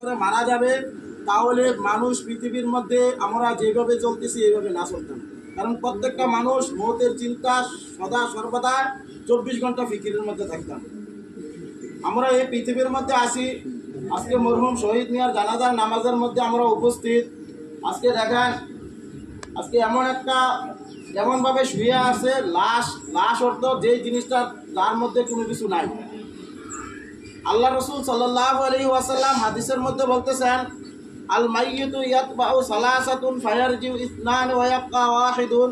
মারা যাবে তাহলে মানুষ পৃথিবীর মধ্যে আমরা যেভাবে চলতেছি এইভাবে না চলতাম। কারণ প্রত্যেকটা মানুষ মৌতের চিন্তা সদা সর্বদা 24 ঘন্টা ফিকিরের মধ্যে থাকতাম। আমরা এই পৃথিবীর মধ্যে আসি, আজকে মরহুম শহীদ মিয়ার জানাজার নামাজের মধ্যে আমরা উপস্থিত। আজকে দেখেন, আজকে এমনভাবে শুয়ে আছে, লাশ অর্থ যেই জিনিসটা যার মধ্যে কোনো কিছু নাই। আল্লাহ রসুল সাল্লাল্লাহু আলাইহি ওয়াসাল্লাম হাদিসের মধ্যে বলতেছেন, আল মাইয়িতু ইয়াতবাউ সালাসাতুন ফায়ারজিউ ইসনান ওয়া ইয়াবকা ওয়াহিদুন।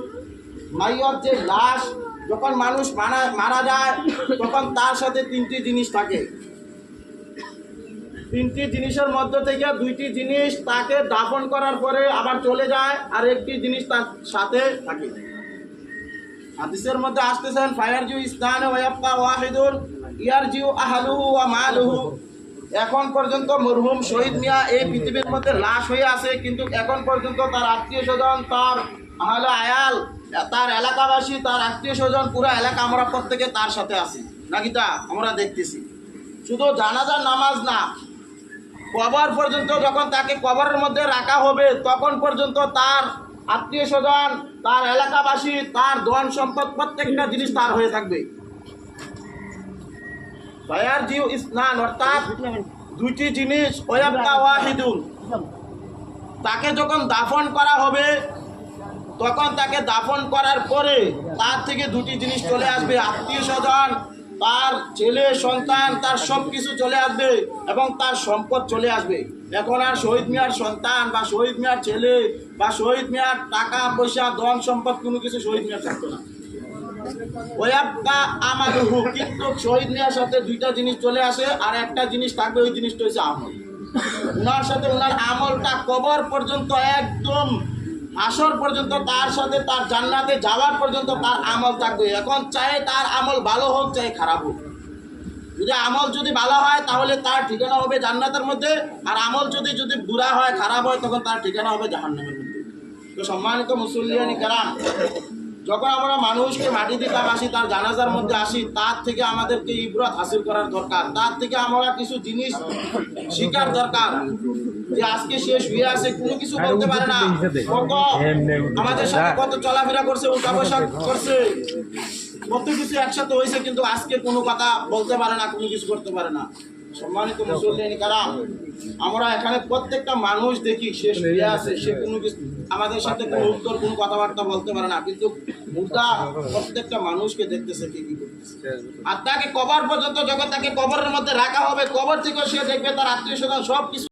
মাইয়ত যে লাশ, যখন মানুষ মারা যায় তখন তার সাথে তিনটি জিনিস থাকে। তিনটি জিনিসের মধ্য থেকে দুইটি জিনিস তাকে দাফন করার পরে আবার চলে যায়, আর একটি জিনিস তার সাথে থাকে। হাদিসের মধ্যে আসতেছেন, ফায়ারজিউ ইসনান ওয়া ইয়াবকা ওয়াহিদুন ইয়ারজিউ আহলুহু ওয়া মালুহু। এখন পর্যন্ত মরহুম শহীদ মিয়া এই পৃথিবীর মধ্যে লাশ হয়ে আছে, কিন্তু এখন পর্যন্ত তার আত্মীয় স্বজন, তার আহলে আয়াল, তার এলাকাবাসী, তার আত্মীয় স্বজন, পুরো এলাকা আমরা প্রত্যেকে তার সাথে আছি নাকি তা আমরা দেখতেছি। শুধু জানাজার নামাজ না, কবর পর্যন্ত যখন তাকে কবরের মধ্যে রাখা হবে তখন পর্যন্ত তার আত্মীয় স্বজন, তার এলাকাবাসী, তার ধন সম্পদ প্রত্যেকটা জিনিস তার হয়ে থাকবে। ফায়ারজিউ ইসনান অর্থাৎ দুইটি জিনিস, ওয়ায়াবকা ওয়াহিদুন। তাকে যখন দাফন করা হবে তখন তাকে দাফন করার পরে তার থেকে দুটি জিনিস চলে আসবে, আত্মীয় স্বজন, তার ছেলে সন্তান, তার সব কিছু চলে আসবে এবং তার সম্পদ চলে আসবে। এখন আর শহীদ মিয়ার সন্তান বা শহীদ মিয়ার ছেলে বা শহীদ মিয়ার টাকা পয়সা ধন সম্পদ কোনো কিছু শহীদ মিয়ার থাকতো না। ওয়ায়াবকা আমালুহু, কিন্তু শহীদ মিয়ার সাথে দুইটা জিনিস চলে আসে, আর একটা জিনিস থাকবে, ওই জিনিসটা হচ্ছে আমল। ওনার সাথে ওনার আমলটা কবর পর্যন্ত, একদম আসর পর্যন্ত, তার সাথে তার জান্নাতে যাওয়ার পর্যন্ত তার আমল থাকবে। এখন চাই তার আমল ভালো হোক চাই খারাপ হোক, যদি আমল যদি ভালো হয় তাহলে তার ঠিকানা হবে জান্নাতের মধ্যে, আর আমল যদি বুরা হয়, খারাপ হয়, তখন তার ঠিকানা হবে জাহান্নামের মধ্যে। তো সম্মানিত মুসল্লিয়ানি কেরাম, যখন আমরা মানুষকে মাটি দিতে আসি, তার জানাজার মধ্যে আসি, তার থেকে আমাদেরকে ইবরত হাসিল করার দরকার। তার থেকে আমরা কিছু জিনিস শিকার দরকার, যে আজকে সে শুয়ে আছে, কোনো কিছু বলতে পারে না, কত আমাদের সাথে কত চলাফেরা করছে, উঠা বসা করছে, কত কিছু একসাথে হয়েছে, কিন্তু আজকে কোনো কথা বলতে পারে না, কোনো কিছু করতে পারে না। সম্মানিত মুসল্লিয়ানি কারাম, আমরা এখানে প্রত্যেকটা মানুষ দেখি সে শুয়ে আছে, সে কোনো কিছু আমাদের সাথে কোনো উত্তর, কোনো কথাবার্তা বলতে পারে না, কিন্তু মুর্দা প্রত্যেকটা মানুষকে দেখতেছে কি করতেছে। আর তাকে কবর পর্যন্ত, যখন তাকে কবরের মধ্যে রাখা হবে, কবর থেকে সে দেখবে তার আত্মীয় স্বজন সব কিছু